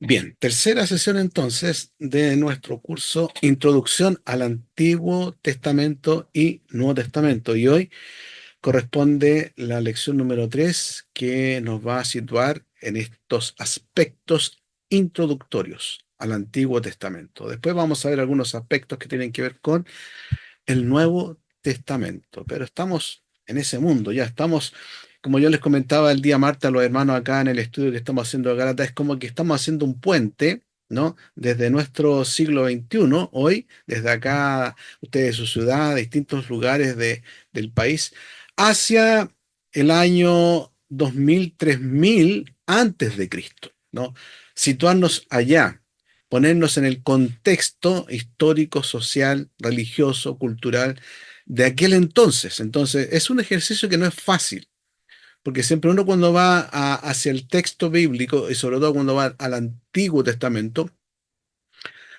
Bien, tercera sesión entonces de nuestro curso Introducción al Antiguo Testamento y Nuevo Testamento. Y hoy corresponde la lección número 3 que nos va a situar en estos aspectos introductorios al Antiguo Testamento. Después vamos a ver algunos aspectos que tienen que ver con el Nuevo Testamento, pero estamos en ese mundo, ya estamos, como yo les comentaba el día martes a los hermanos acá en el estudio que estamos haciendo de Gálatas, es como que estamos haciendo un puente, ¿no? Desde nuestro siglo XXI, hoy, desde acá, ustedes de su ciudad, distintos lugares del país, hacia el año 2000, 3000 antes de Cristo, ¿no? Situarnos allá, ponernos en el contexto histórico, social, religioso, cultural de aquel entonces. Entonces, es un ejercicio que no es fácil, porque siempre uno cuando va hacia el texto bíblico, y sobre todo cuando va al Antiguo Testamento,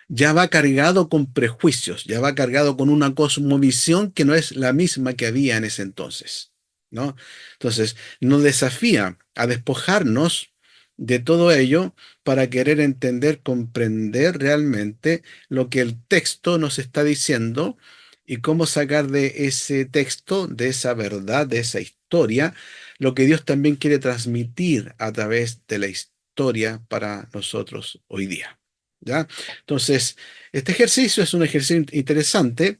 ya va cargado con prejuicios, ya va cargado con una cosmovisión que no es la misma que había en ese entonces, ¿no? Entonces, nos desafía a despojarnos de todo ello para querer entender, comprender realmente lo que el texto nos está diciendo y cómo sacar de ese texto, de esa verdad, de esa historia, lo que Dios también quiere transmitir a través de la historia para nosotros hoy día. ¿Ya? Entonces, este ejercicio es un ejercicio interesante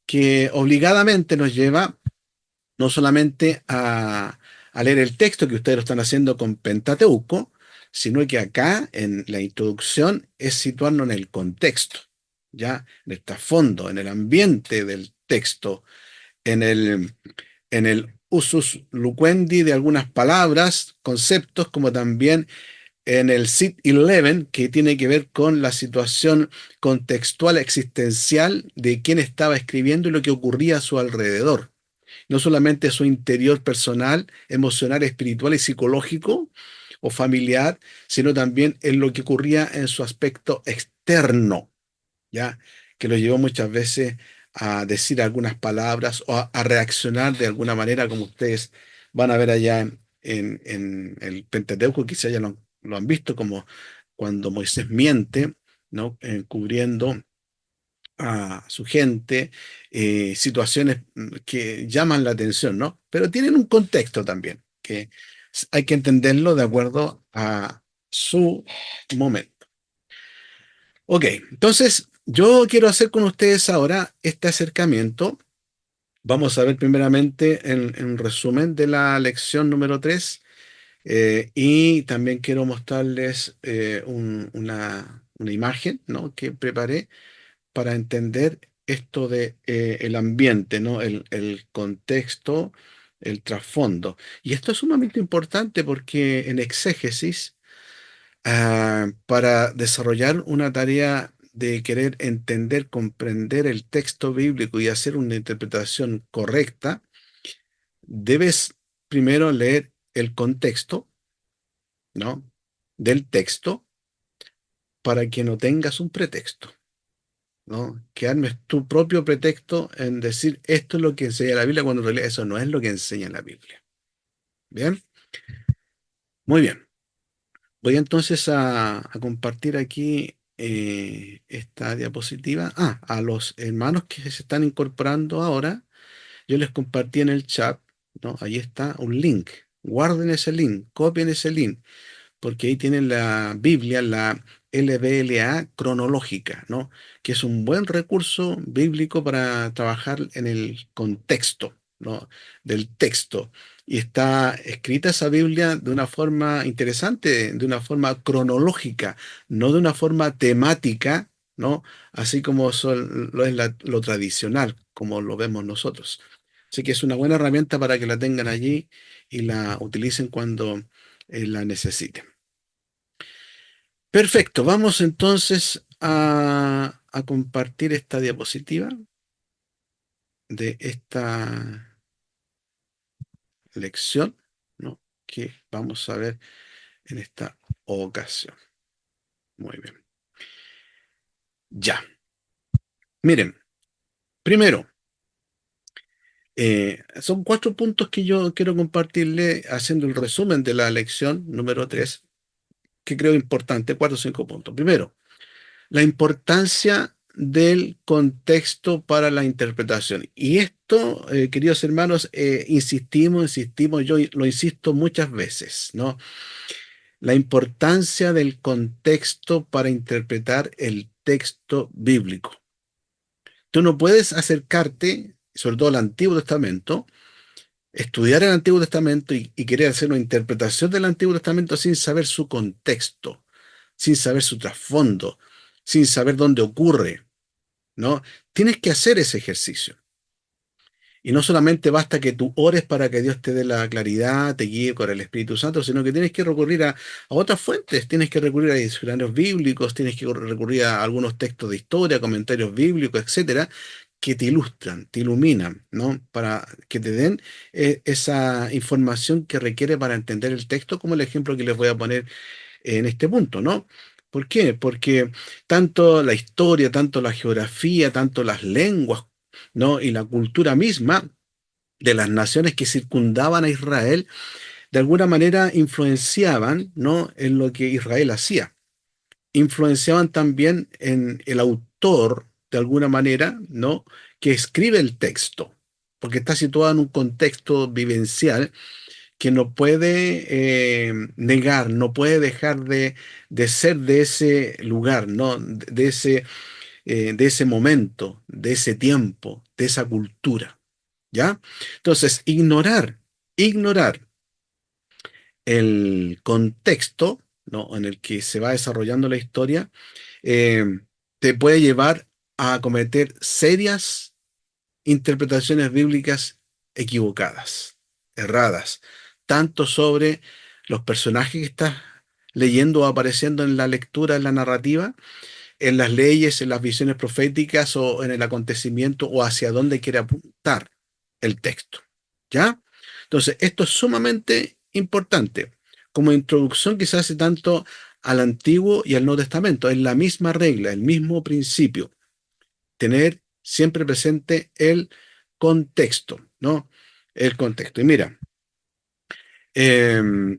que obligadamente nos lleva no solamente a leer el texto que ustedes lo están haciendo con Pentateuco, sino que acá en la introducción es situarnos en el contexto, ¿ya? En el trasfondo, en el ambiente del texto, en el usus lucendi de algunas palabras, conceptos, como también en el Sit 11, que tiene que ver con la situación contextual existencial de quién estaba escribiendo y lo que ocurría a su alrededor. No solamente su interior personal, emocional, espiritual y psicológico o familiar, sino también en lo que ocurría en su aspecto externo, ¿ya? Que lo llevó muchas veces a decir algunas palabras o a reaccionar de alguna manera, como ustedes van a ver allá en el Pentateuco, quizá ya lo han visto, como cuando Moisés miente, ¿no? Encubriendo a su gente, situaciones que llaman la atención, ¿no? Pero tienen un contexto también, que hay que entenderlo de acuerdo a su momento. Ok, entonces yo quiero hacer con ustedes ahora este acercamiento. Vamos a ver primeramente en un resumen de la lección número 3 y también quiero mostrarles una imagen, ¿no? Que preparé para entender esto de el ambiente, ¿no? El contexto, el trasfondo. Y esto es sumamente importante porque en exégesis, para desarrollar una tarea de querer entender, comprender el texto bíblico y hacer una interpretación correcta, debes primero leer el contexto, ¿no? Del texto para que no tengas un pretexto, ¿no? Que armes tu propio pretexto en decir esto es lo que enseña la Biblia cuando en realidad eso no es lo que enseña la Biblia. ¿Bien? Muy bien. Voy entonces a compartir aquí esta diapositiva. Ah, a los hermanos que se están incorporando ahora, yo les compartí en el chat, ¿no? Ahí está un link. Guarden ese link, copien ese link, porque ahí tienen la Biblia, la LBLA cronológica, ¿no? Que es un buen recurso bíblico para trabajar en el contexto, ¿no? Del texto. Y está escrita esa Biblia de una forma interesante, de una forma cronológica, no de una forma temática, ¿no? Así como lo es lo tradicional, como lo vemos nosotros. Así que es una buena herramienta para que la tengan allí y la utilicen cuando la necesiten. Perfecto, vamos entonces a compartir esta diapositiva de esta lección, ¿no? Que vamos a ver en esta ocasión. Muy bien. Ya. Miren, primero, son 4 puntos que yo quiero compartirle haciendo el resumen de la lección número 3. que creo importantes, 4 o 5 puntos. Primero, la importancia del contexto para la interpretación. Y esto, queridos hermanos, insistimos, yo lo insisto muchas veces, ¿no? La importancia del contexto para interpretar el texto bíblico. Tú no puedes acercarte, sobre todo al Antiguo Testamento, estudiar el Antiguo Testamento y querer hacer una interpretación del Antiguo Testamento sin saber su contexto, sin saber su trasfondo, sin saber dónde ocurre, ¿no? Tienes que hacer ese ejercicio. Y no solamente basta que tú ores para que Dios te dé la claridad, te guíe con el Espíritu Santo, sino que tienes que recurrir a otras fuentes, tienes que recurrir a diccionarios bíblicos, tienes que recurrir a algunos textos de historia, comentarios bíblicos, etcétera, que te ilustran, te iluminan, ¿no? Para que te den esa información que requiere para entender el texto, como el ejemplo que les voy a poner en este punto, ¿no? ¿Por qué? Porque tanto la historia, tanto la geografía, tanto las lenguas, ¿no? Y la cultura misma de las naciones que circundaban a Israel, de alguna manera influenciaban, ¿no? En lo que Israel hacía. Influenciaban también en el autor, de alguna manera, ¿no? Que escribe el texto, porque está situado en un contexto vivencial que no puede negar, no puede dejar de ser de ese lugar, ¿no? De ese momento, de ese tiempo, de esa cultura, ¿ya? Entonces, ignorar el contexto, ¿no? En el que se va desarrollando la historia, eh, te puede llevar a cometer serias interpretaciones bíblicas equivocadas, erradas, tanto sobre los personajes que estás leyendo o apareciendo en la lectura, en la narrativa, en las leyes, en las visiones proféticas o en el acontecimiento o hacia dónde quiere apuntar el texto. ¿Ya? Entonces, esto es sumamente importante. Como introducción que se hace tanto al Antiguo y al Nuevo Testamento, es la misma regla, el mismo principio. Tener siempre presente el contexto, ¿no? El contexto. Y mira, em,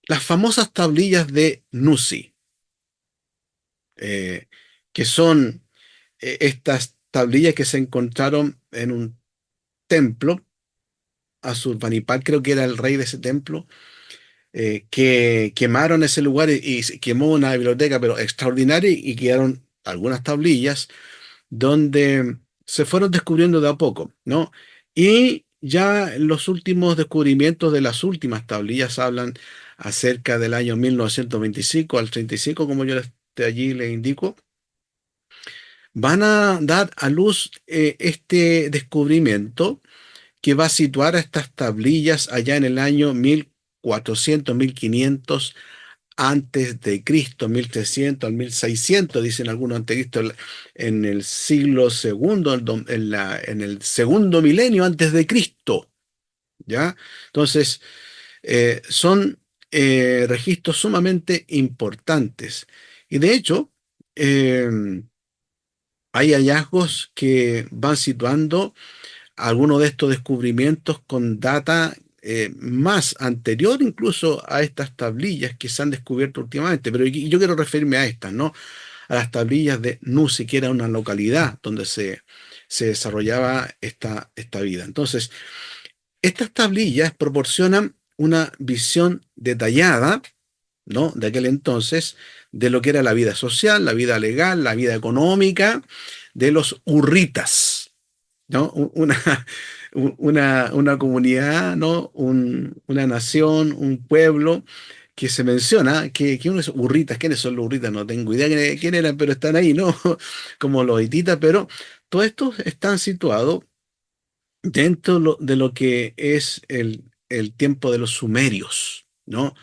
las famosas tablillas de Nuzi, eh, que son estas tablillas que se encontraron en un templo, Asurbanipal creo que era el rey de ese templo, que quemaron ese lugar y se quemó una biblioteca, pero extraordinaria, y quedaron algunas tablillas donde se fueron descubriendo de a poco, ¿no? Y ya los últimos descubrimientos de las últimas tablillas hablan acerca del año 1925 al 35, como yo allí les indico, van a dar a luz este descubrimiento que va a situar a estas tablillas allá en el año 1400, 1500 antes de Cristo, 1300 al 1600, dicen algunos antes de Cristo, en el siglo segundo, en el segundo milenio antes de Cristo, ¿ya? Entonces, son registros sumamente importantes. Y de hecho, eh, hay hallazgos que van situando algunos de estos descubrimientos con data más anterior incluso a estas tablillas que se han descubierto últimamente, pero yo quiero referirme a estas, ¿no? A las tablillas de Nusi, que era una localidad donde se desarrollaba esta vida. Entonces, estas tablillas proporcionan una visión detallada, ¿no? De aquel entonces, de lo que era la vida social, la vida legal, la vida económica de los hurritas, ¿no? Una comunidad, ¿no? Una nación, un pueblo que se menciona, que uno es hurritas. ¿Quiénes son los hurritas? No tengo idea quién eran, pero están ahí, ¿no? Como los hititas, pero todos estos están situados dentro de lo que es el tiempo de los sumerios, ¿no?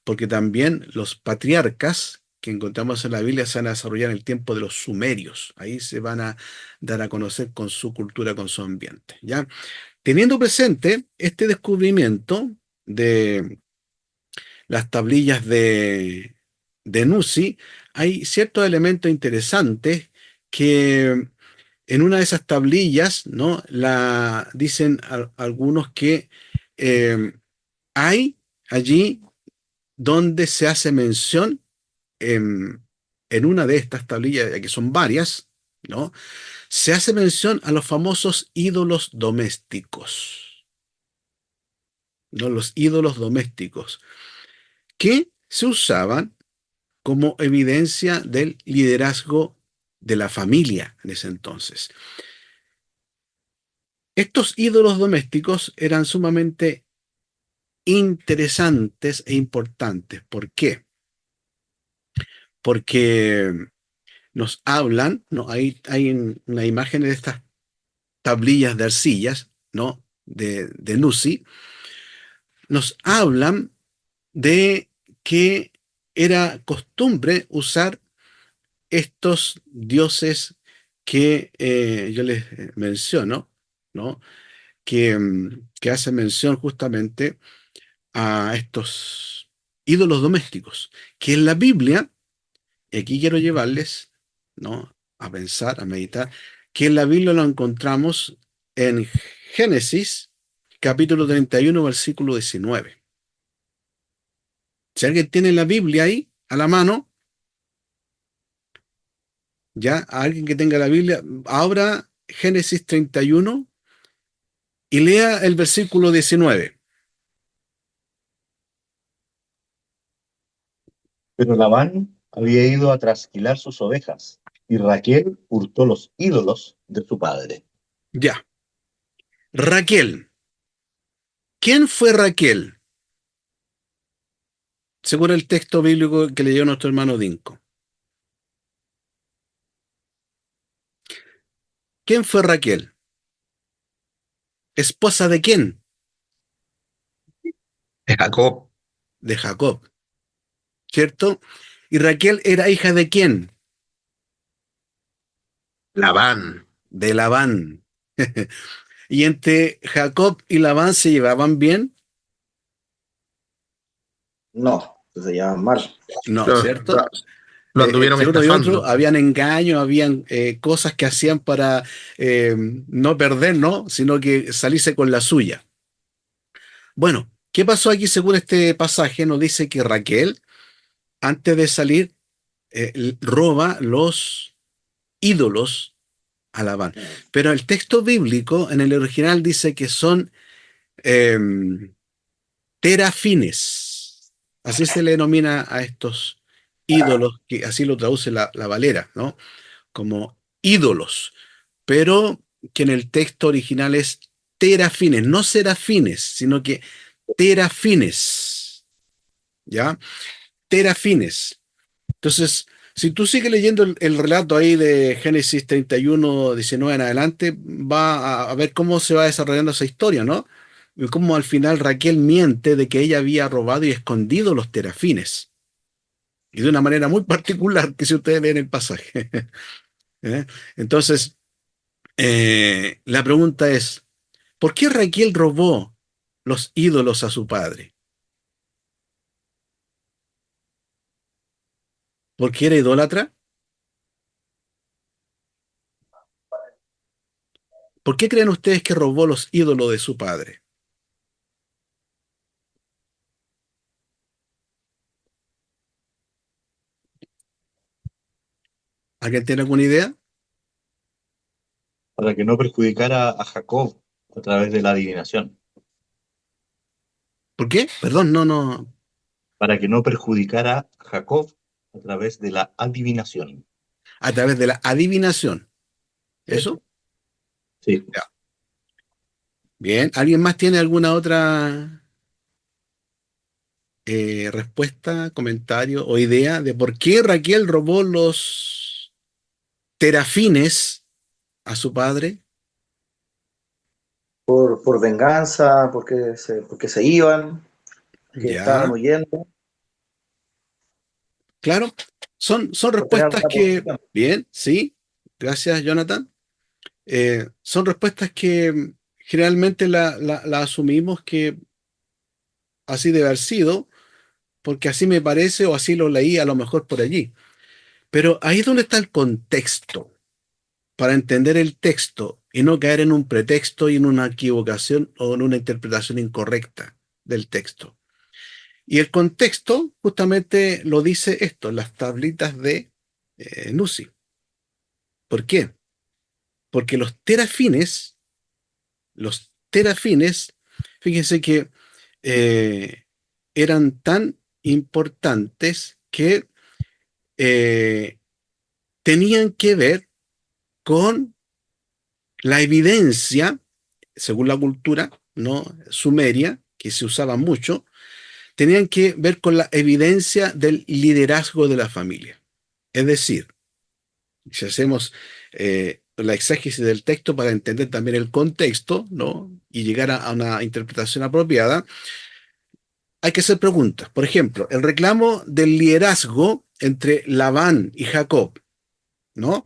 Porque también los patriarcas que encontramos en la Biblia se van a desarrollar en el tiempo de los sumerios. Ahí se van a dar a conocer con su cultura, con su ambiente, ¿ya? Teniendo presente este descubrimiento de las tablillas de Nuzi, hay ciertos elementos interesantes que en una de esas tablillas, ¿no? Dicen algunos que eh, hay allí donde se hace mención en una de estas tablillas, ya que son varias, ¿no? Se hace mención a los famosos ídolos domésticos, ¿no? Los ídolos domésticos, que se usaban como evidencia del liderazgo de la familia en ese entonces. Estos ídolos domésticos eran sumamente interesantes e importantes. ¿Por qué? Porque nos hablan, ¿no? Hay una imagen de estas tablillas de arcillas, ¿no? De Nusi, nos hablan de que era costumbre usar estos dioses que yo les menciono, ¿no? Que hacen mención justamente a estos ídolos domésticos, que en la Biblia, y aquí quiero llevarles, ¿no? A pensar, a meditar, que en la Biblia lo encontramos en Génesis, capítulo 31, versículo 19. Si alguien tiene la Biblia ahí, a la mano, ya, a alguien que tenga la Biblia, abra Génesis 31 y lea el versículo 19. Pero Labán había ido a trasquilar sus ovejas, y Raquel hurtó los ídolos de su padre. Ya. Raquel. ¿Quién fue Raquel? Según el texto bíblico que leyó nuestro hermano Dinco. ¿Quién fue Raquel? ¿Esposa de quién? De Jacob. De Jacob, ¿cierto? ¿Y Raquel era hija de quién? Labán. De Labán. ¿Y entre Jacob y Labán se llevaban bien? No, se llaman mal. No, Lo, ¿cierto? lo anduvieron Entre uno y otro estafando. habían engaños, habían cosas que hacían para no perder, ¿no? Sino que salirse con la suya. Bueno, ¿qué pasó aquí según este pasaje? Nos dice que Raquel, antes de salir, roba los ídolos a Labán. Pero el texto bíblico en el original dice que son eh, terafines. Así se le denomina a estos ídolos, que así lo traduce la Valera, ¿no? Como ídolos, pero que en el texto original es terafines, no serafines, sino que terafines, ¿ya? Terafines. Entonces, si tú sigues leyendo el relato ahí de Génesis 31, 19 en adelante, va a ver cómo se va desarrollando esa historia, ¿no? Y cómo al final Raquel miente de que ella había robado y escondido los terafines. Y de una manera muy particular, que si ustedes leen el pasaje. ¿Eh? Entonces, la pregunta es, ¿por qué Raquel robó los ídolos a su padre? ¿Por qué era idólatra? ¿Por qué creen ustedes que robó los ídolos de su padre? ¿Alguien tiene alguna idea? Para que no perjudicara a Jacob a través de la adivinación. ¿Por qué? Perdón, no. Para que no perjudicara a Jacob a través de la adivinación. A través de la adivinación. Sí. ¿Eso? Sí. Ya. Bien. ¿Alguien más tiene alguna otra respuesta, comentario o idea de por qué Raquel robó los terafines a su padre? Por venganza, porque se iban, que estaban Ya, huyendo, claro. Son por tener respuestas alguna que, posición. bien, sí. Gracias, Jonathan. Son respuestas que generalmente la asumimos que así debe haber sido, porque así me parece o así lo leí a lo mejor por allí. Pero ahí es donde está el contexto, para entender el texto y no caer en un pretexto y en una equivocación o en una interpretación incorrecta del texto. Y el contexto justamente lo dice esto, las tablitas de Nuzi. ¿Por qué? Porque los terafines, fíjense que eh, eran tan importantes que eh, tenían que ver con la evidencia, según la cultura, ¿no? Sumeria, que se usaba mucho, tenían que ver con la evidencia del liderazgo de la familia. Es decir, si hacemos la exégesis del texto para entender también el contexto, ¿no? Y llegar a una interpretación apropiada, hay que hacer preguntas. Por ejemplo, el reclamo del liderazgo entre Labán y Jacob, ¿no?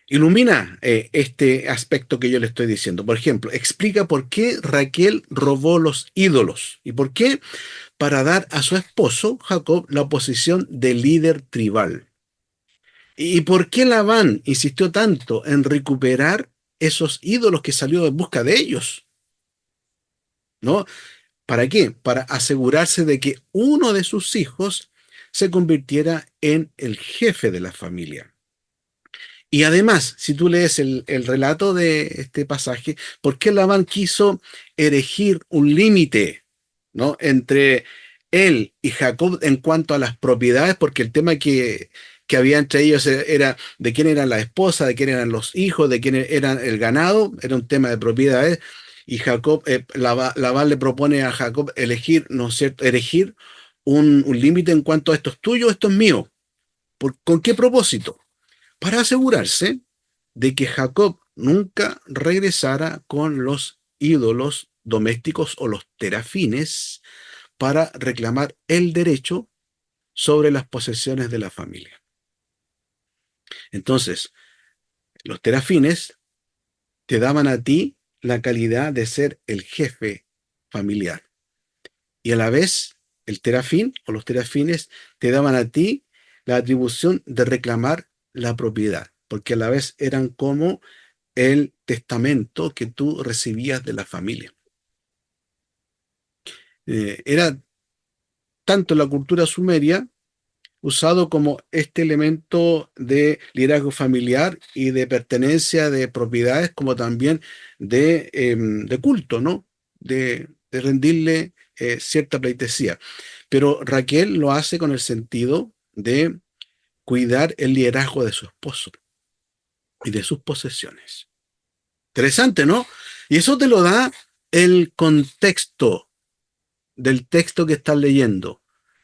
Ilumina este aspecto que yo le estoy diciendo. Por ejemplo, explica por qué Raquel robó los ídolos y por qué para dar a su esposo Jacob la posición de líder tribal. ¿Y por qué Labán insistió tanto en recuperar esos ídolos que salió en busca de ellos? ¿No? ¿Para qué? Para asegurarse de que uno de sus hijos se convirtiera en el jefe de la familia. Y además, si tú lees el relato de este pasaje, ¿por qué Labán quiso erigir un límite, ¿no? Entre él y Jacob en cuanto a las propiedades? Porque el tema que había entre ellos era de quién eran la esposa, de quién eran los hijos, de quién era el ganado, era un tema de propiedades. Y Jacob, Labán le propone a Jacob elegir, ¿no es cierto?, erigir un límite en cuanto a esto es tuyo, esto es mío. ¿Con qué propósito? Para asegurarse de que Jacob nunca regresara con los ídolos domésticos o los terafines para reclamar el derecho sobre las posesiones de la familia. Entonces, los terafines te daban a ti la calidad de ser el jefe familiar y a la vez el terafín o los terafines te daban a ti la atribución de reclamar la propiedad, porque a la vez eran como el testamento que tú recibías de la familia. Era tanto en la cultura sumeria usado como este elemento de liderazgo familiar y de pertenencia de propiedades, como también de culto, ¿no? De rendirle cierta pleitesía. Pero Raquel lo hace con el sentido de cuidar el liderazgo de su esposo y de sus posesiones. Interesante, ¿no? Y eso te lo da el contexto del texto que estás leyendo.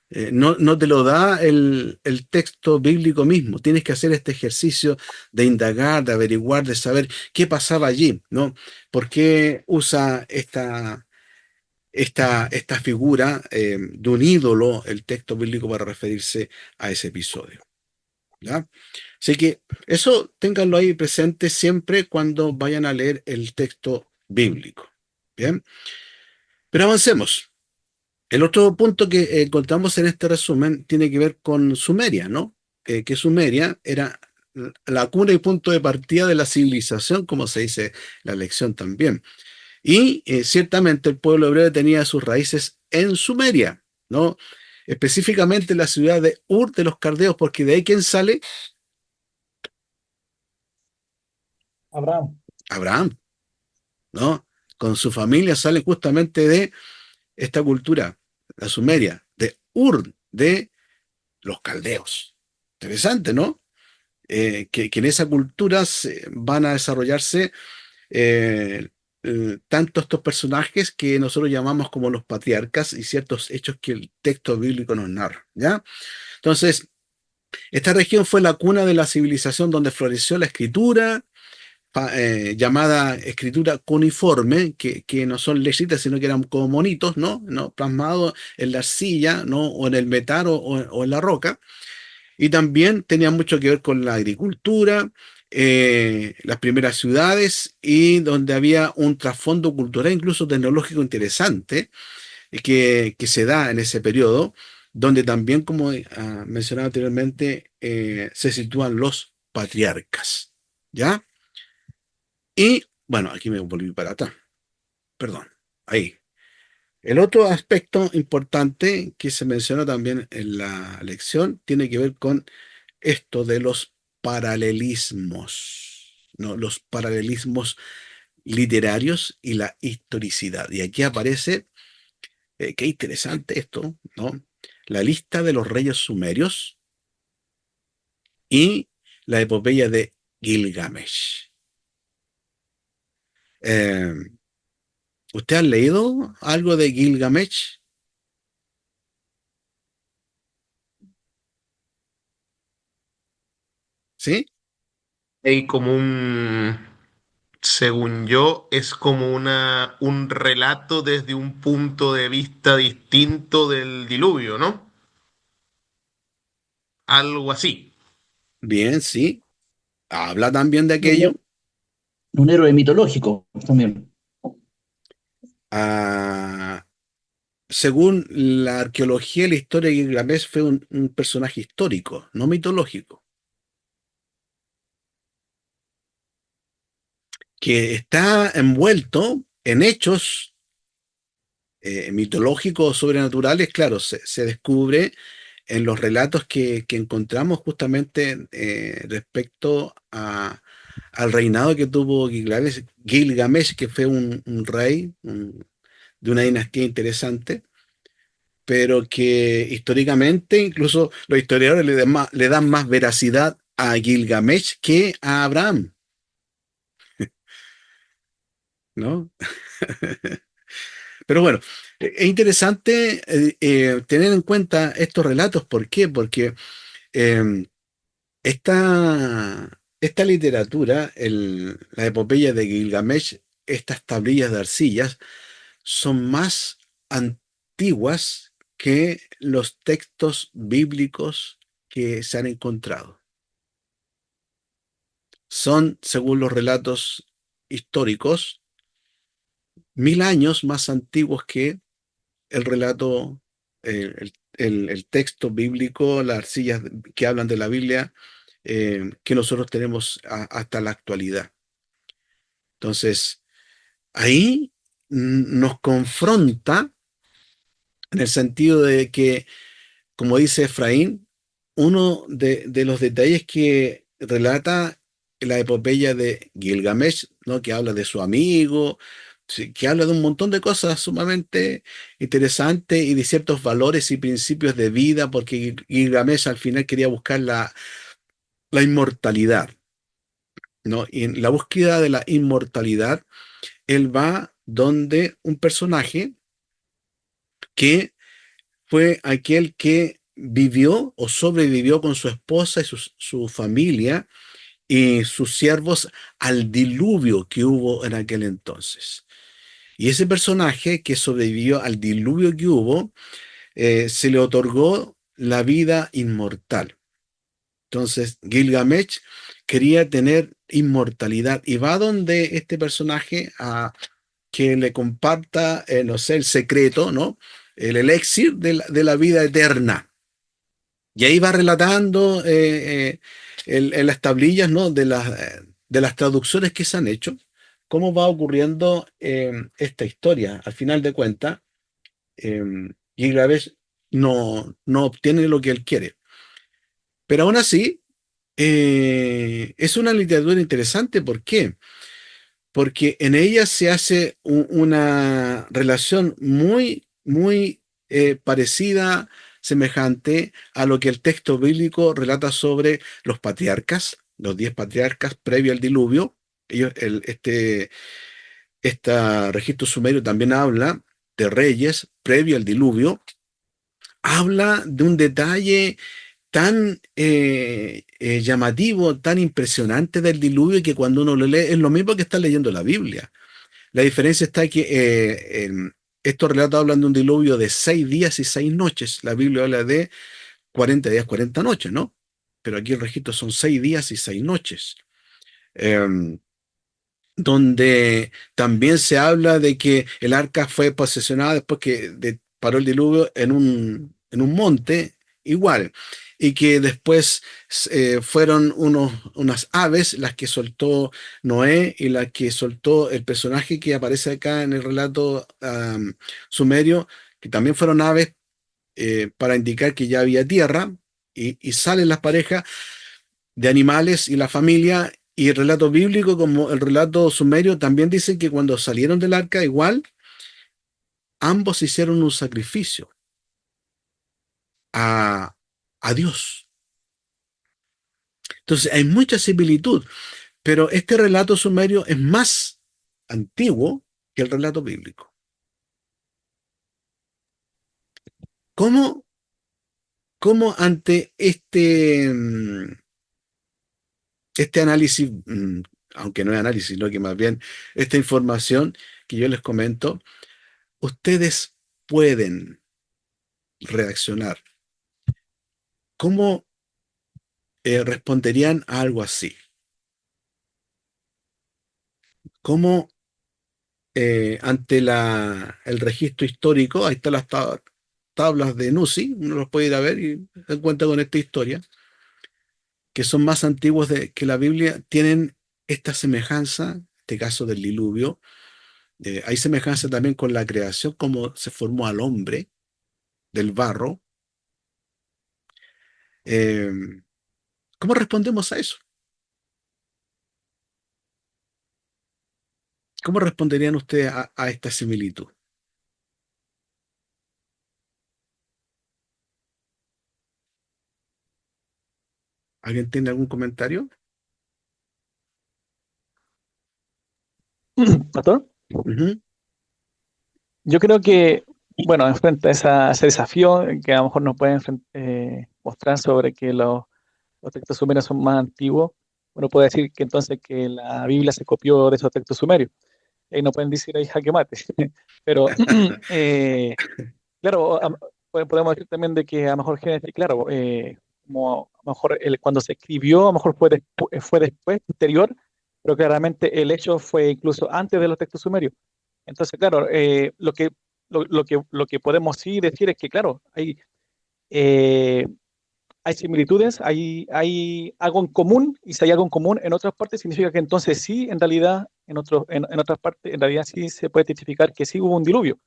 No te lo da el texto bíblico mismo. Tienes que hacer este ejercicio de indagar, de averiguar, de saber qué pasaba allí, ¿no? ¿Por qué usa esta figura de un ídolo el texto bíblico para referirse a ese episodio? ¿Ya? Así que eso ténganlo ahí presente siempre cuando vayan a leer el texto bíblico. Bien, pero avancemos. El otro punto que encontramos en este resumen tiene que ver con Sumeria, ¿no? Que Sumeria era la cuna y punto de partida de la civilización, como se dice en la lección también. Y ciertamente el pueblo hebreo tenía sus raíces en Sumeria, ¿no? Específicamente en la ciudad de Ur de los Caldeos, porque de ahí quién sale, Abraham. Abraham, ¿no? Con su familia sale justamente de esta cultura, la Sumeria, de Ur, de los caldeos. Interesante, ¿no? Que en esa cultura van a desarrollarse eh, tanto estos personajes que nosotros llamamos como los patriarcas y ciertos hechos que el texto bíblico nos narra, ¿ya? Entonces, esta región fue la cuna de la civilización donde floreció la escritura, llamada escritura cuneiforme, que no son letritas, sino que eran como monitos, ¿no? Plasmados en la arcilla, ¿no? O en el metal o en la roca. Y también tenía mucho que ver con la agricultura, las primeras ciudades y donde había un trasfondo cultural, incluso tecnológico interesante, que se da en ese periodo, donde también, como mencionaba anteriormente, se sitúan los patriarcas. ¿Ya? Y bueno, aquí me volví para atrás. Perdón. Ahí. El otro aspecto importante que se menciona también en la lección tiene que ver con esto de los paralelismos, ¿no? Los paralelismos literarios y la historicidad. Y aquí aparece, qué interesante esto, ¿no? La lista de los reyes sumerios y la epopeya de Gilgamesh. Eh, ¿Usted ha leído algo de Gilgamesh? ¿Sí? Hay como según yo, es como un relato desde un punto de vista distinto del diluvio, ¿no? Algo así. Bien, sí. Habla también de Un, aquello. un héroe mitológico también. Ah, según la arqueología y la historia de Gilgamesh fue un personaje histórico, no mitológico, que está envuelto en hechos mitológicos sobrenaturales. Claro, se descubre en los relatos que encontramos justamente respecto al reinado que tuvo Gilgamesh, que fue un rey de una dinastía interesante, pero que históricamente incluso los historiadores le dan más veracidad a Gilgamesh que a Abraham, ¿no? Pero bueno, es interesante tener en cuenta estos relatos. ¿Por qué? Porque eh, esta literatura, la epopeya de Gilgamesh, estas tablillas de arcillas, son más antiguas que los textos bíblicos que se han encontrado. Son, según los relatos históricos, 1000 años más antiguos que el relato, el texto bíblico, las arcillas que hablan de la Biblia, que nosotros tenemos hasta la actualidad. Entonces, ahí nos confronta en el sentido de que, como dice Efraín, uno de los detalles que relata la epopeya de Gilgamesh, ¿no? Que habla de su amigo, sí, que habla de un montón de cosas sumamente interesantes y de ciertos valores y principios de vida, porque Gilgamesh al final quería buscar la inmortalidad, ¿no? Y en la búsqueda de la inmortalidad, él va donde un personaje que fue aquel que vivió o sobrevivió con su esposa y su familia y sus siervos al diluvio que hubo en aquel entonces. Y ese personaje que sobrevivió al diluvio que hubo, se le otorgó la vida inmortal. Entonces, Gilgamesh quería tener inmortalidad y va donde este personaje a que le comparta, no sé, el secreto, ¿no? El elixir de la vida eterna. Y ahí va relatando en las tablillas, ¿no? De las traducciones que se han hecho, cómo va ocurriendo esta historia. Al final de cuentas, eh, Gilgamesh no obtiene lo que él quiere. Pero aún así, es una literatura interesante. ¿Por qué? Porque en ella se hace una relación muy, muy parecida, semejante a lo que el texto bíblico relata sobre los patriarcas, los 10 patriarcas previo al diluvio. Ellos, este registro sumerio también habla de reyes previo al diluvio, habla de un detalle tan llamativo, tan impresionante del diluvio, que cuando uno lo lee es lo mismo que está leyendo la Biblia. La diferencia está que estos relatos hablan de un diluvio de 6 días y 6 noches. La Biblia habla de 40 días, 40 noches, ¿no? Pero aquí el registro son 6 días y 6 noches. Em, donde también se habla de que el arca fue posesionada después que paró el diluvio en un monte igual. y que después fueron unas aves las que soltó Noé y las que soltó el personaje que aparece acá en el relato sumerio, que también fueron aves para indicar que ya había tierra, y salen las parejas de animales y la familia, y el relato bíblico como el relato sumerio también dice que cuando salieron del arca igual ambos hicieron un sacrificio a, a Dios. Entonces hay mucha similitud, pero este relato sumerio es más antiguo que el relato bíblico. ¿Cómo, cómo ante este análisis, aunque no es análisis, sino que más bien esta información que yo les comento, ustedes pueden reaccionar? ¿Cómo responderían a algo así? ¿Cómo ante el registro histórico, ahí están las tablas de Nuzi, uno los puede ir a ver y se encuentra con esta historia, que son más antiguos que la Biblia, tienen esta semejanza, en este caso del diluvio, hay semejanza también con la creación, cómo se formó al hombre del barro. Eh, ¿Cómo respondemos a eso? ¿Cómo responderían ustedes a esta similitud? ¿Alguien tiene algún comentario? Pastor, Ujú. yo creo que, bueno, frente a ese desafío que a lo mejor nos pueden mostrar sobre que los textos sumerios son más antiguos, uno puede decir que entonces que la Biblia se copió de esos textos sumerios. Y no pueden decir ahí jaque mate. Pero, claro, podemos decir también de que a lo mejor Génesis, claro, como a lo mejor cuando se escribió, a lo mejor fue después, posterior, pero claramente el hecho fue incluso antes de los textos sumerios. Entonces, claro, lo que podemos sí decir es que, claro, eh, hay similitudes, hay algo en común, y si hay algo en común en otras partes, significa que entonces sí, en realidad, en otras partes, en realidad sí se puede testificar que sí hubo un diluvio.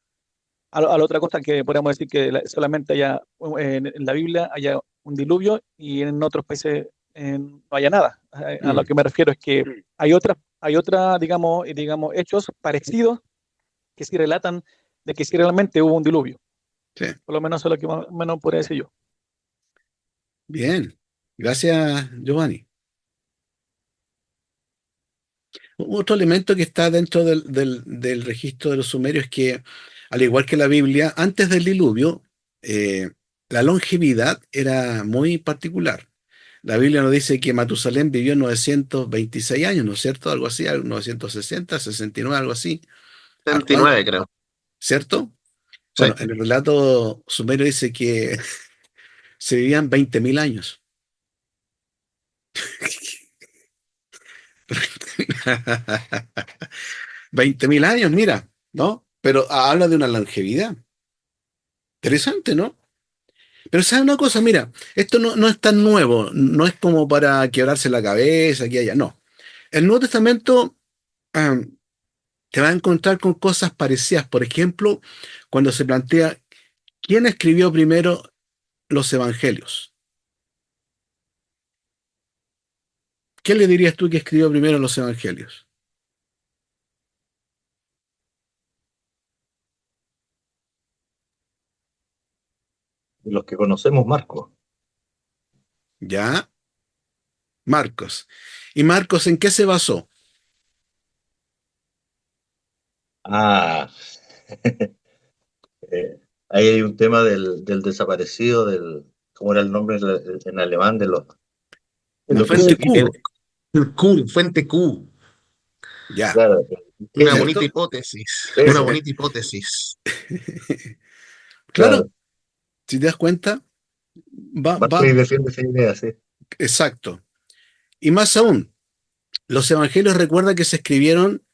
A la otra cosa que podríamos decir que solamente haya en la Biblia haya un diluvio y en otros países no haya nada. A lo Mm, que me refiero es que hay otra, digamos, hechos parecidos que sí relatan de que sí realmente hubo un diluvio. sí, Por lo menos eso es lo que más o menos podría decir yo. bien. Gracias, Giovanni. Otro elemento que está dentro del registro de los sumerios es que, al igual que la Biblia, antes del diluvio, eh, la longevidad era muy particular. La Biblia nos dice que Matusalén vivió 926 años, ¿no es cierto? Algo así, 960, 69, algo así. Harto años, 29, creo. ¿cierto? Sí. Bueno, en el relato sumerio dice que se vivían 20.000 años. 20.000 años, mira, ¿no? Pero habla de una longevidad. Interesante, ¿no? Pero ¿sabes una cosa? Mira, esto no es tan nuevo, no es como para quebrarse la cabeza aquí y allá, no. El Nuevo Testamento ah, te va a encontrar con cosas parecidas. Por ejemplo, cuando se plantea quién escribió primero los evangelios. ¿Qué le dirías tú que escribió primero los evangelios? De los que conocemos, Marco. Ya, Marcos. ¿Y Marcos en qué se basó? Ah, eh, ahí hay un tema del desaparecido, ¿cómo era el nombre en alemán? De La lo que fuente se, Q, El Q, fuente Q. ya, claro, Una genio. bonita ¿cierto? hipótesis. Una Eso, bonita hipótesis. Claro, claro. si te das cuenta, va, Barclay defiende esa idea, sí. exacto. Y más aún, los evangelios recuerda que se escribieron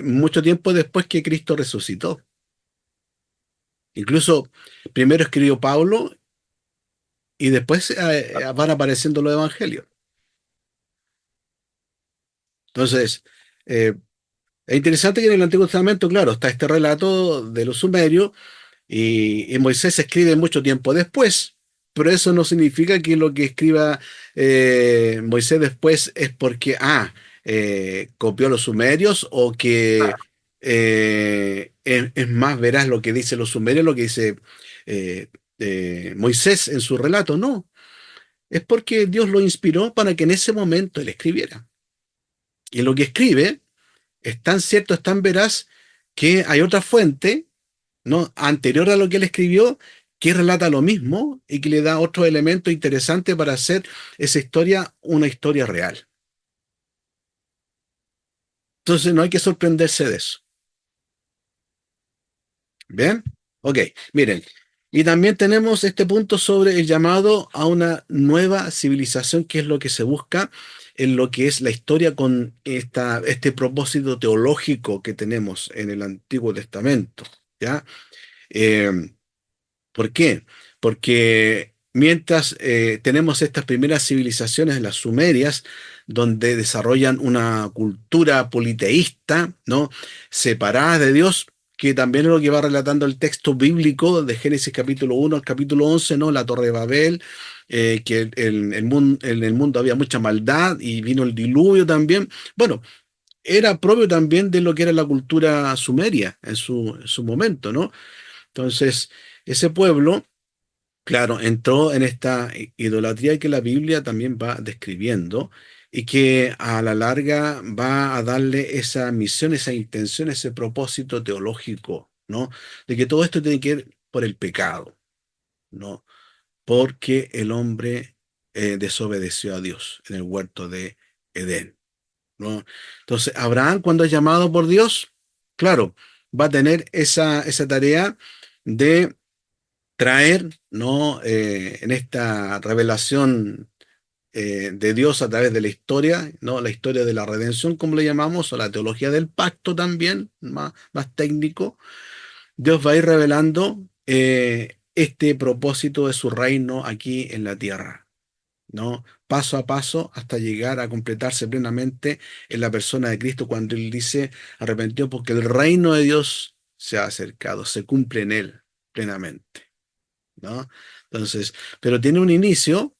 mucho tiempo después que Cristo resucitó. Incluso primero escribió Pablo y después van apareciendo los evangelios. Entonces, eh, es interesante que en el Antiguo Testamento, claro, está este relato de los sumerios y Moisés escribe mucho tiempo después, pero eso no significa que lo que escriba Moisés después es porque, copió los sumerios o que es más veraz lo que dice los sumerios, lo que dice eh, Moisés en su relato. No, es porque Dios lo inspiró para que en ese momento él escribiera. Y lo que escribe es tan cierto, es tan veraz, que hay otra fuente, ¿no?, anterior a lo que él escribió, que relata lo mismo y que le da otro elemento interesante para hacer esa historia una historia real. Entonces no hay que sorprenderse de eso. ¿Bien? Ok, miren. Y también tenemos este punto sobre el llamado a una nueva civilización, que es lo que se busca en lo que es la historia con este propósito teológico que tenemos en el Antiguo Testamento. ¿Ya? Eh, ¿Por qué? Porque mientras tenemos estas primeras civilizaciones, las sumerias, donde desarrollan una cultura politeísta, ¿no?, separada de Dios, que también es lo que va relatando el texto bíblico de Génesis capítulo 1 al capítulo 11, ¿no? La Torre de Babel, que en el mundo había mucha maldad y vino el diluvio también. Bueno, era propio también de lo que era la cultura sumeria en su momento, ¿no? Entonces, ese pueblo, claro, entró en esta idolatría que la Biblia también va describiendo y que a la larga va a darle esa misión, esa intención, ese propósito teológico, ¿no? De que todo esto tiene que ver por el pecado, ¿no? Porque el hombre desobedeció a Dios en el huerto de Edén, ¿no? Entonces, Abraham, cuando es llamado por Dios, claro, va a tener esa tarea de traer, ¿no?, en esta revelación de Dios a través de la historia, ¿no?, la historia de la redención, como le llamamos, o la teología del pacto también, más técnico. Dios va a ir revelando este propósito de su reino aquí en la tierra, ¿no? Paso a paso hasta llegar a completarse plenamente en la persona de Cristo, cuando Él dice: arrepentido porque el reino de Dios se ha acercado, se cumple en Él plenamente, ¿no? Entonces, pero tiene un inicio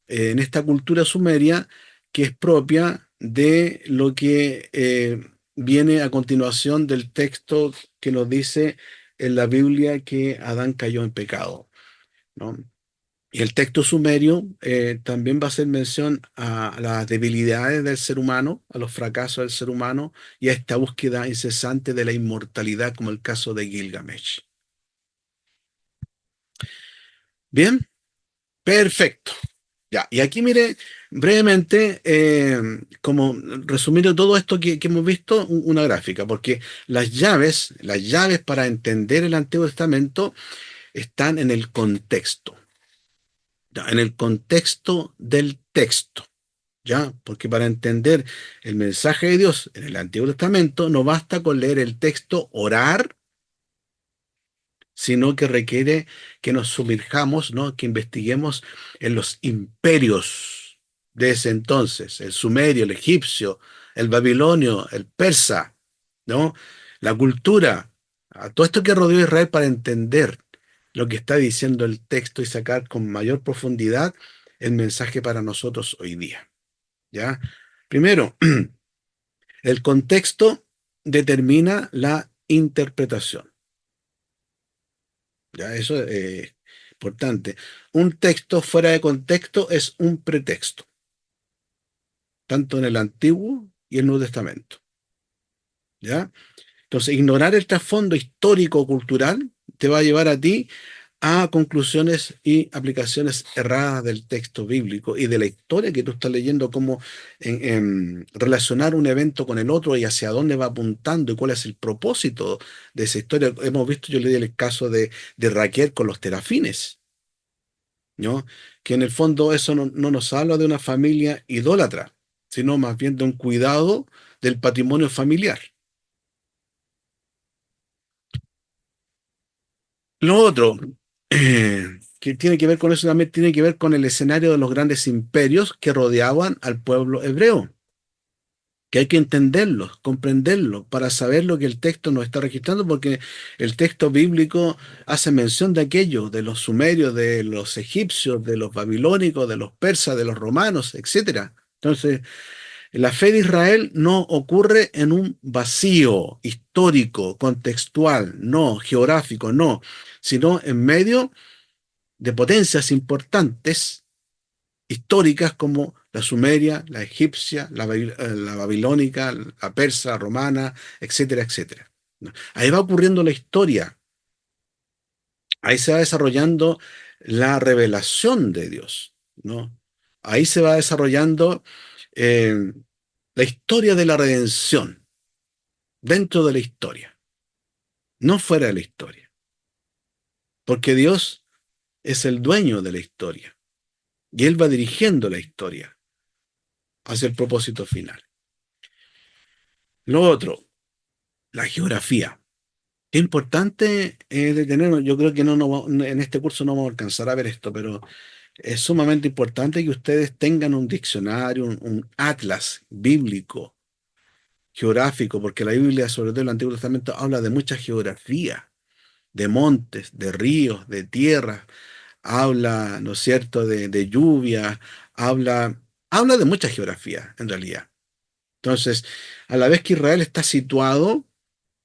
en esta cultura sumeria que es propia de lo que viene a continuación del texto que nos dice en la Biblia que Adán cayó en pecado, ¿no? Y el texto sumerio también va a hacer mención a las debilidades del ser humano, a los fracasos del ser humano y a esta búsqueda incesante de la inmortalidad, como el caso de Gilgamesh. Bien, perfecto. Ya, y aquí mire brevemente, como resumiendo todo esto que hemos visto, una gráfica, porque las llaves para entender el Antiguo Testamento están en el contexto, ya, en el contexto del texto, ya, porque para entender el mensaje de Dios en el Antiguo Testamento no basta con leer el texto, orar, sino que requiere que nos sumerjamos, ¿no?, que investiguemos en los imperios de ese entonces, el sumerio, el egipcio, el babilonio, el persa, ¿no? La cultura, a todo esto que rodeó a Israel, para entender lo que está diciendo el texto y sacar con mayor profundidad el mensaje para nosotros hoy día, ¿ya? Primero, el contexto determina la interpretación. Ya, eso es importante. Un texto fuera de contexto es un pretexto, tanto en el Antiguo y el Nuevo Testamento. ¿Ya? Entonces, ignorar el trasfondo histórico-cultural te va a llevar a ti a conclusiones y aplicaciones erradas del texto bíblico y de la historia que tú estás leyendo, cómo relacionar un evento con el otro y hacia dónde va apuntando y cuál es el propósito de esa historia. Hemos visto, yo le di el caso de Raquel con los terafines, ¿no? Que en el fondo eso no nos habla de una familia idólatra, sino más bien de un cuidado del patrimonio familiar. Lo otro, que tiene que ver con eso también, tiene que ver con el escenario de los grandes imperios que rodeaban al pueblo hebreo, que hay que entenderlos, comprenderlos, para saber lo que el texto nos está registrando, porque el texto bíblico hace mención de aquello, de los sumerios, de los egipcios, de los babilónicos, de los persas, de los romanos, etcétera. Entonces, la fe de Israel no ocurre en un vacío histórico, contextual, no, geográfico, no, sino en medio de potencias importantes históricas como la sumeria, la egipcia, la babilónica, la persa, la romana, etcétera, etcétera. ¿No? Ahí va ocurriendo la historia, ahí se va desarrollando la revelación de Dios, ¿no? Ahí se va desarrollando eh, la historia de la redención, dentro de la historia, no fuera de la historia, porque Dios es el dueño de la historia y Él va dirigiendo la historia hacia el propósito final. Lo otro, la geografía. Qué importante es detenernos. Yo creo que en este curso no vamos a alcanzar a ver esto, pero es sumamente importante que ustedes tengan un diccionario, un atlas bíblico, geográfico, porque la Biblia, sobre todo el Antiguo Testamento, habla de mucha geografía, de montes, de ríos, de tierras, habla, ¿no es cierto?, de lluvia, habla de mucha geografía, en realidad. Entonces, a la vez que Israel está situado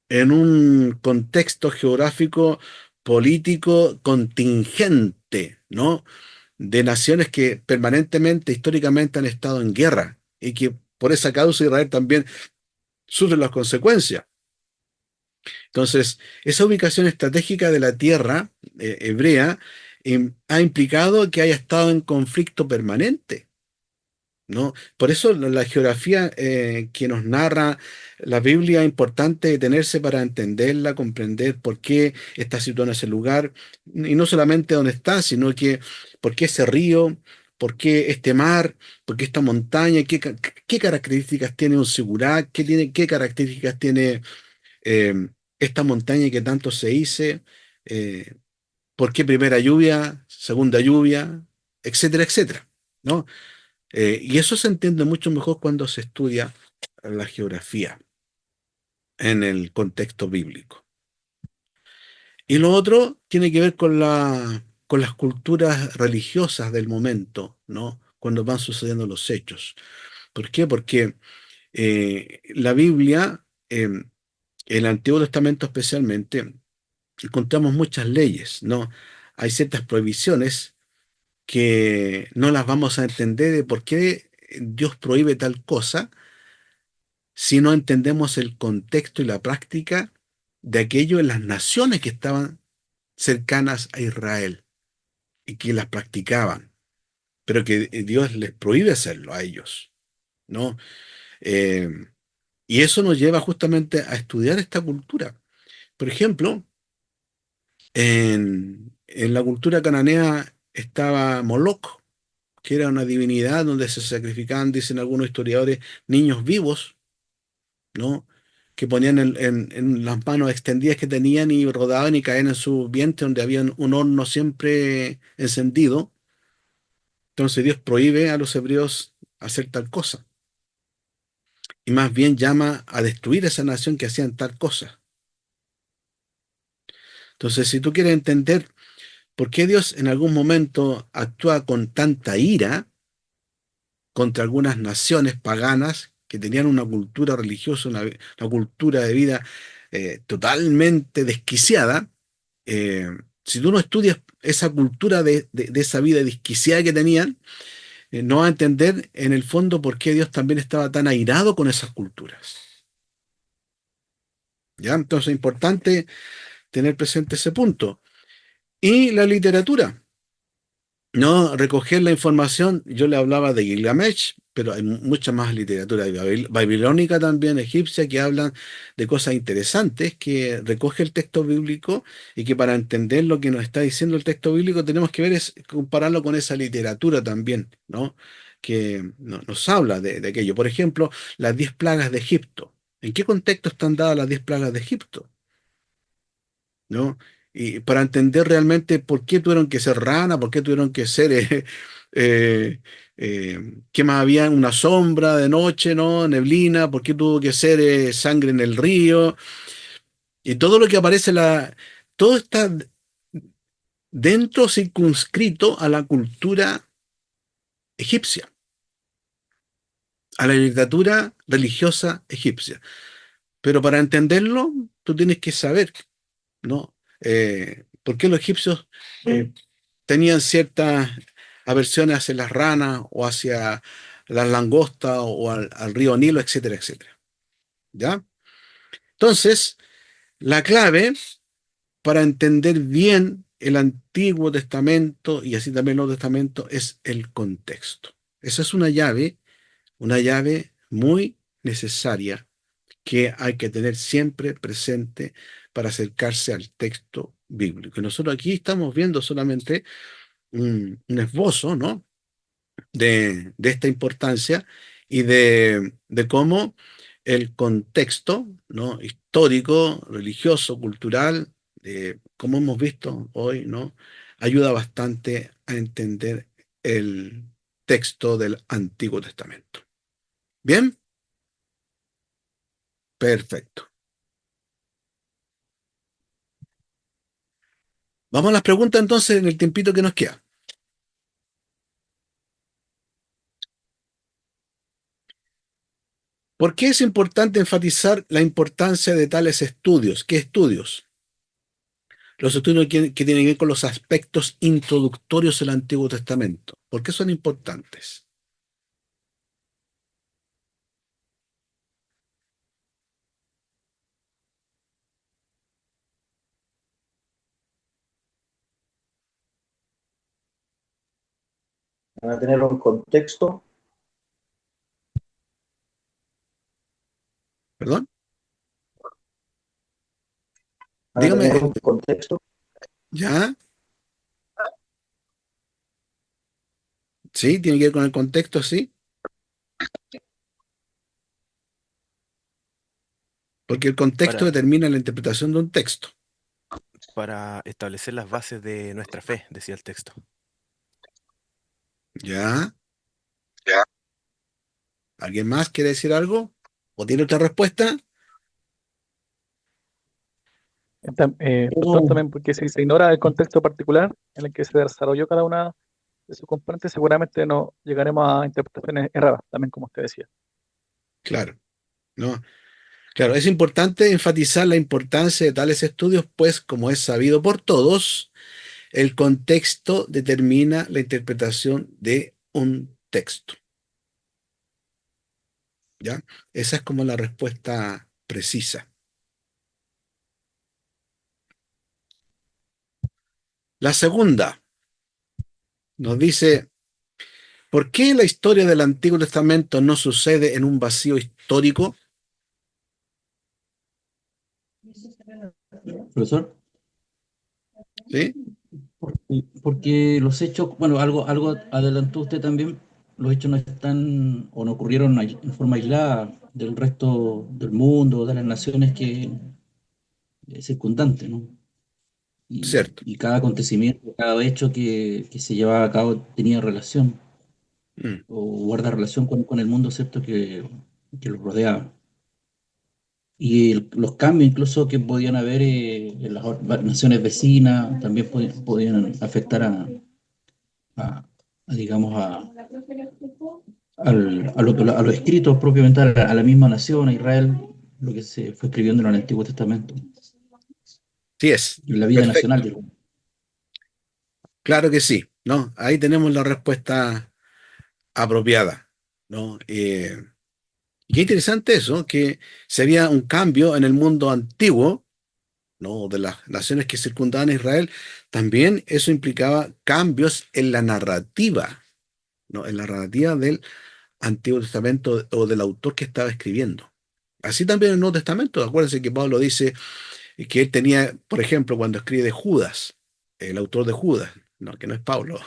en un contexto geográfico, político, contingente, ¿no? De naciones que permanentemente, históricamente han estado en guerra y que por esa causa Israel también sufre las consecuencias. Entonces, esa ubicación estratégica de la tierra hebrea ha implicado que haya estado en conflicto permanente, ¿no? Por eso la geografía que nos narra la Biblia es importante detenerse para entenderla, comprender por qué está situado en ese lugar, y no solamente dónde está, sino que por qué ese río, por qué este mar, por qué esta montaña, qué características tiene un sigurat, qué características tiene eh, esta montaña que tanto se dice, eh, por qué primera lluvia, segunda lluvia, etcétera, etcétera, ¿no? Y eso se entiende mucho mejor cuando se estudia la geografía en el contexto bíblico. Y lo otro tiene que ver con las culturas religiosas del momento, ¿no? Cuando van sucediendo los hechos. ¿Por qué? Porque la Biblia, el Antiguo Testamento especialmente, encontramos muchas leyes, ¿no? Hay ciertas prohibiciones que no las vamos a entender de por qué Dios prohíbe tal cosa si no entendemos el contexto y la práctica de aquello en las naciones que estaban cercanas a Israel y que las practicaban, pero que Dios les prohíbe hacerlo a ellos, ¿no? Eh, y eso nos lleva justamente a estudiar esta cultura. Por ejemplo, en la cultura cananea estaba Moloch, que era una divinidad donde se sacrificaban, dicen algunos historiadores, niños vivos, ¿no? Que ponían en las manos extendidas que tenían y rodaban y caían en su vientre donde había un horno siempre encendido. Entonces Dios prohíbe a los hebreos hacer tal cosa y más bien llama a destruir a esa nación que hacían tal cosa. Entonces, si tú quieres entender por qué Dios en algún momento actúa con tanta ira contra algunas naciones paganas que tenían una cultura religiosa, una cultura de vida totalmente desquiciada, eh, si tú no estudias esa cultura de esa vida desquiciada que tenían, no vas a entender en el fondo por qué Dios también estaba tan airado con esas culturas. ¿Ya? Entonces es importante tener presente ese punto. Y la literatura. No, recoger la información, yo le hablaba de Gilgamesh, pero hay mucha más literatura babilónica también, egipcia, que hablan de cosas interesantes, que recoge el texto bíblico y que para entender lo que nos está diciendo el texto bíblico tenemos que ver es compararlo con esa literatura también, ¿no? Que nos habla de aquello. Por ejemplo, las 10 plagas de Egipto. ¿En qué contexto están dadas las 10 plagas de Egipto? ¿No? y para entender realmente por qué tuvieron que ser rana, por qué tuvieron que ser, qué más había, una sombra de noche, ¿no? Neblina, por qué tuvo que ser sangre en el río, y todo lo que aparece, todo está dentro, circunscrito a la cultura egipcia, a la literatura religiosa egipcia. Pero para entenderlo, tú tienes que saber, ¿no? ¿Por qué los egipcios tenían ciertas aversiones hacia las ranas o hacia las langostas o al río Nilo, etcétera, etcétera? ¿Ya? Entonces, la clave para entender bien el Antiguo Testamento y así también el Nuevo Testamento es el contexto. Esa es una llave muy necesaria que hay que tener siempre presente para acercarse al texto bíblico. Y nosotros aquí estamos viendo solamente un esbozo, ¿no? de esta importancia y de cómo el contexto, ¿no? histórico, religioso, cultural, como hemos visto hoy, ¿no? ayuda bastante a entender el texto del Antiguo Testamento. ¿Bien? Perfecto. Vamos a las preguntas entonces en el tiempito que nos queda. ¿Por qué es importante enfatizar la importancia de tales estudios? ¿Qué estudios? Los estudios que tienen que ver con los aspectos introductorios del Antiguo Testamento. ¿Por qué son importantes? Van a tener un contexto, ¿Perdón? van a Dígame, tener un contexto, ¿ya? ¿Sí? ¿Tiene que ver con el contexto? Sí. Porque el contexto para, determina la interpretación de un texto. para establecer las bases de nuestra fe, decía el texto. ¿Ya? ¿Alguien más quiere decir algo? ¿O tiene otra respuesta? Pastor, también porque si se ignora el contexto particular en el que se desarrolló cada una de sus componentes, seguramente no llegaremos a interpretaciones erradas, también como usted decía. Claro, ¿no? Claro, es importante enfatizar la importancia de tales estudios, pues, como es sabido por todos, el contexto determina la interpretación de un texto. ¿Ya? Esa es como la respuesta precisa. La segunda nos dice, ¿por qué la historia del Antiguo Testamento no sucede en un vacío histórico? Profesor, ¿Sí? porque los hechos, bueno, algo adelantó usted también, los hechos no están o no ocurrieron en forma aislada del resto del mundo, de las naciones que circundantes, ¿no? Cierto. Y cada acontecimiento, cada hecho que se llevaba a cabo tenía relación Mm, o guarda relación con el mundo, ¿cierto? Que los rodeaba. Y los cambios incluso que podían haber en las naciones vecinas también podían afectar digamos, a lo escrito propiamente a la misma nación, a Israel, lo que se fue escribiendo en el Antiguo Testamento, sí es. en la vida nacional, Perfecto. digo. Claro que sí, ¿no? Ahí tenemos la respuesta apropiada, ¿no? Y qué interesante eso, que sería un cambio en el mundo antiguo, ¿no? De las naciones que circundaban a Israel. También eso implicaba cambios en la narrativa, ¿no? En la narrativa del Antiguo Testamento o del autor que estaba escribiendo. Así también en el Nuevo Testamento. Acuérdense que Pablo dice que él tenía, por ejemplo, cuando escribe de Judas, el autor de Judas, no, que no es Pablo,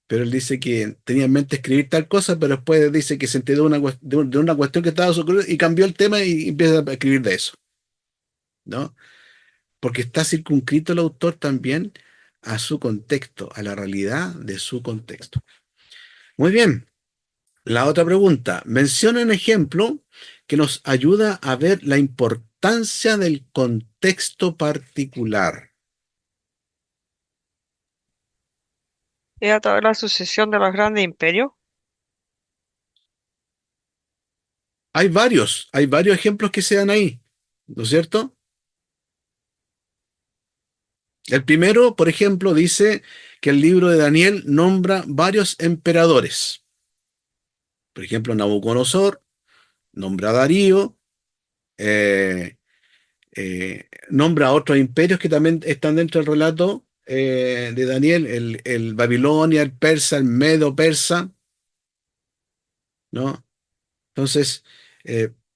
pero él dice que tenía en mente escribir tal cosa, pero después dice que se enteró de una cuestión que estaba ocurriendo y cambió el tema y empieza a escribir de eso, ¿no? porque está circunscrito el autor también a su contexto, a la realidad de su contexto. Muy bien. La otra pregunta. Menciona un ejemplo que nos ayuda a ver la importancia del contexto particular. ¿Es a través de la sucesión de los grandes imperios? Hay varios ejemplos que se dan ahí, ¿no es cierto? El primero, por ejemplo, dice que el libro de Daniel nombra varios emperadores. Por ejemplo, Nabucodonosor, nombra a Darío, eh, nombra a otros imperios que también están dentro del relato de Daniel, el Babilonia, el persa, el medo-persa, ¿no? Entonces,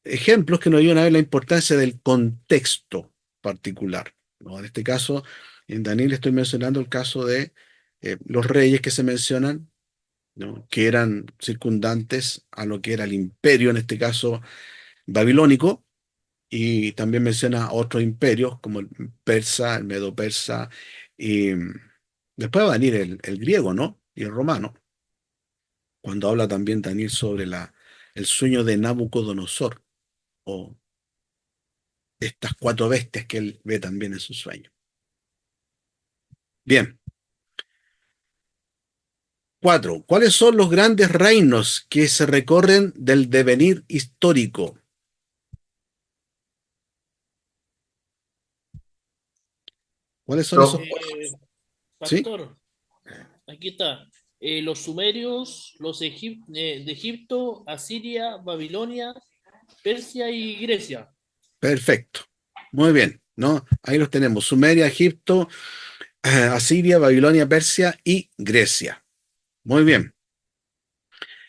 ejemplos que nos ayudan a ver la importancia del contexto particular, ¿no? En este caso, en Daniel estoy mencionando el caso de los reyes que se mencionan, ¿no? Que eran circundantes a lo que era el imperio, en este caso babilónico, y también menciona otros imperios como el persa, el medo-persa, y después va a venir el griego, ¿no? Y el romano, cuando habla también Daniel sobre el sueño de Nabucodonosor, o estas cuatro bestias que él ve también en su sueño. Bien. 4. ¿Cuáles son los grandes reinos que se recorren del devenir histórico? ¿Cuáles son esos? ¿Sí? Pastor, aquí está. Los sumerios, de Egipto, Asiria, Babilonia, Persia y Grecia. Perfecto. Muy bien, ¿no? Ahí los tenemos. Sumeria, Egipto, Asiria, Babilonia, Persia y Grecia. Muy bien.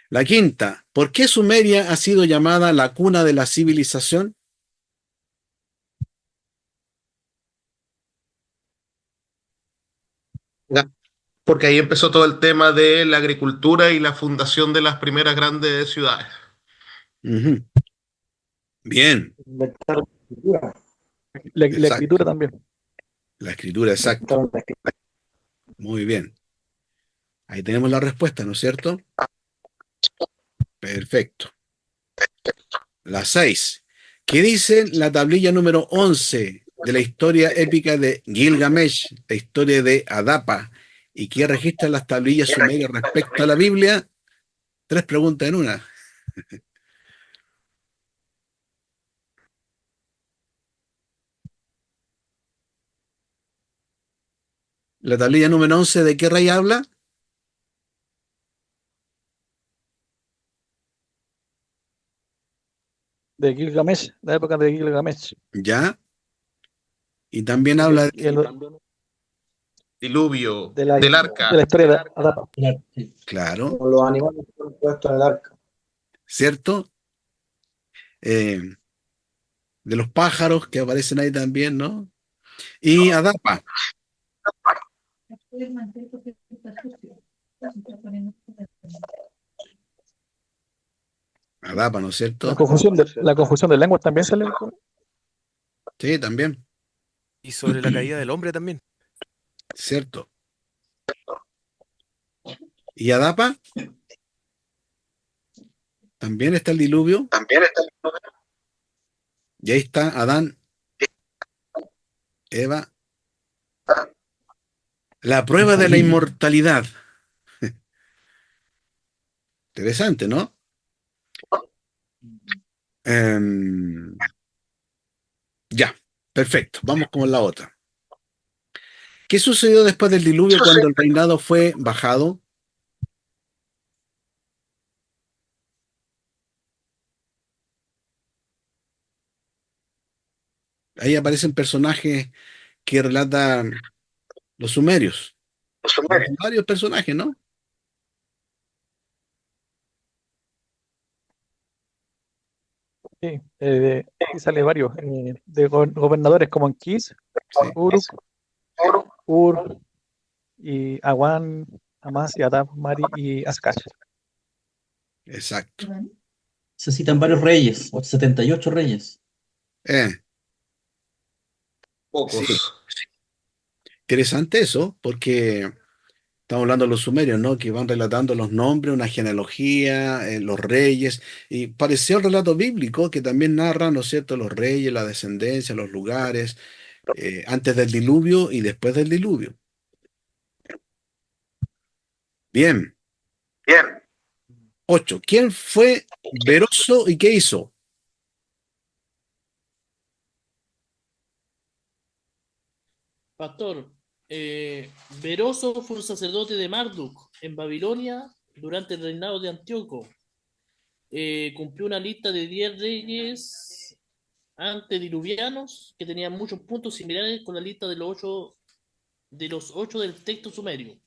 La quinta. ¿Por qué Sumeria ha sido llamada la cuna de la civilización? Porque ahí empezó todo el tema de la agricultura y la fundación de las primeras grandes ciudades. Ujú. Bien, Inventaron la escritura. La exacto. escritura también. La escritura, exacto. Inventaron la escritura. Muy bien. Ahí tenemos la respuesta, ¿no es cierto? Perfecto. La 6. ¿Qué dice la tablilla número 11 de la historia épica de Gilgamesh, la historia de Adapa, y qué registran las tablillas sumerias respecto a la Biblia? 3 preguntas en una. La tablilla número 11, ¿de qué rey habla? De Gilgamesh, la época de Gilgamesh. Ya. Y también habla Y el- Diluvio, de la, del de arca. la historia de Adapa. Claro, sí. claro, Como los animales que fueron puestos en el arca. ¿cierto? Eh, de los pájaros que aparecen ahí también, ¿no? Y Adapa. Adapa, ¿no es cierto? La confusión de lenguas también sale. Sí, también, Y sobre la caída del hombre también. cierto. Y Adapa, también está el diluvio, y ahí está Adán, Eva, la prueba de la inmortalidad. Interesante, ¿no? Ya, perfecto. Vamos con la otra. ¿Qué sucedió después del diluvio cuando el reinado fue bajado? Ahí aparecen personajes que relatan los sumerios. Varios personajes, ¿no? Sí, sí sale varios. De gobernadores como Anquis, Sí, Uruk, Ur, y Awan, Amas, y Adab, Mari y Askash. exacto. Se citan varios reyes, 78 reyes. Eh, Pocos. Sí. Interesante eso, porque estamos hablando de los sumerios, ¿no? Que van relatando los nombres, una genealogía, los reyes, y pareció el relato bíblico que también narra, ¿no es cierto?, los reyes, la descendencia, los lugares, antes del diluvio y después del diluvio. Bien. Bien. 8. ¿Quién fue Beroso y qué hizo? Pastor, Beroso fue un sacerdote de Marduk en Babilonia durante el reinado de Antíoco. Cumplió una lista de 10 reyes antediluvianos que tenían muchos puntos similares con la lista de los ocho del texto sumerio.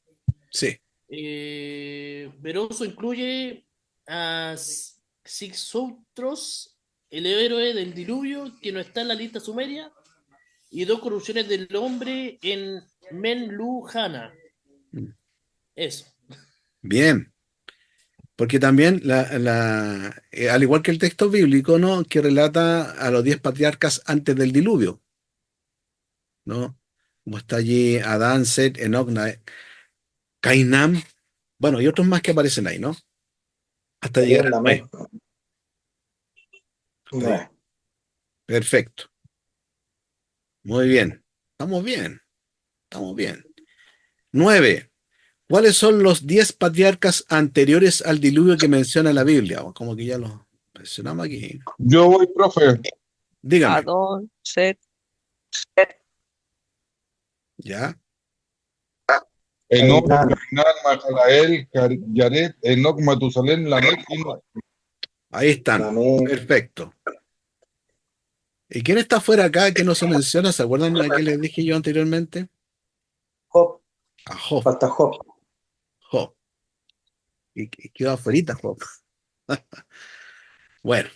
Sí. Beroso incluye a Xixouthros, el héroe del diluvio, que no está en la lista sumeria, y dos corrupciones del hombre en Menluhana. Eso. Bien. Porque también, al igual que el texto bíblico, ¿no?, que relata a los 10 patriarcas antes del diluvio, ¿no? Como está allí Adán, Set, Enoc, Cainam, bueno, y otros más que aparecen ahí, ¿no? Hasta llegar a Noé. Noé. Perfecto. Muy bien. Estamos bien. Estamos bien. 9. ¿Cuáles son los 10 patriarcas anteriores al diluvio que menciona la Biblia? Como que ya los mencionamos aquí. Yo voy, profe. Dígame. Adón, Set, ¿Ya? Enoc, Cainán, Mahalael, Yaret, Enoc, Matusalén, Lamec y Noé. Ahí están. Perfecto. ¿Y quién está fuera acá que no se menciona? ¿Se acuerdan de qué les dije yo anteriormente? Job. A Job. Falta Job. Job. Y quedó afuera Job. Bueno,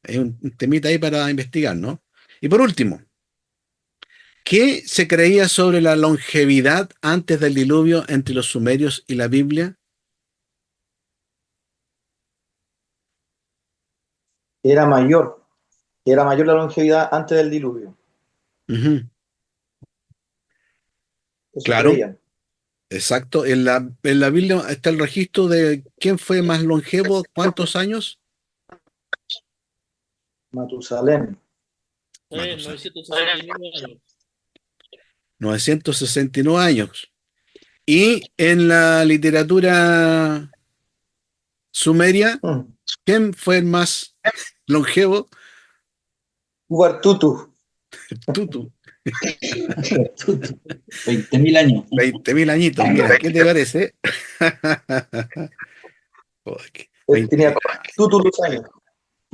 hay un temita ahí para investigar, ¿no? Y por último, ¿qué se creía sobre la longevidad antes del diluvio entre los sumerios y la Biblia? Era mayor la longevidad antes del diluvio. Ujú. Eso Claro, creían. exacto. En la Biblia está el registro de quién fue más longevo, cuántos años. Matusalén. 969 años. 969 años. Y en la literatura sumeria, ¿quién fue el más longevo? Ubartutu. Tutu. 20.000 años. 20.000 añitos, mira, ¿qué te parece? Él tenía Tutu los años.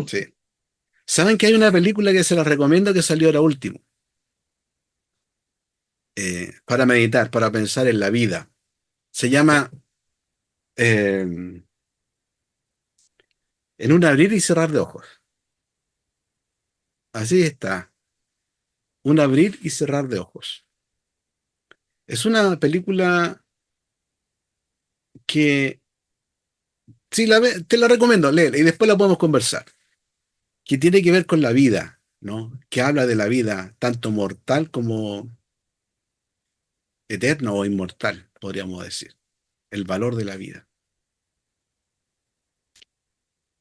Sí. ¿Saben que hay una película que se la recomiendo que salió ahora último? Para meditar, para pensar en la vida. Se llama En un abrir y cerrar de ojos. Así está. Un abrir y cerrar de ojos. Es una película que, si la ves, te la recomiendo, léela y después la podemos conversar. Que tiene que ver con la vida, ¿no? Que habla de la vida, tanto mortal como eterna o inmortal, podríamos decir. El valor de la vida.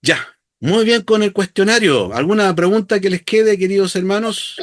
Ya, muy bien con el cuestionario. ¿Alguna pregunta que les quede, queridos hermanos?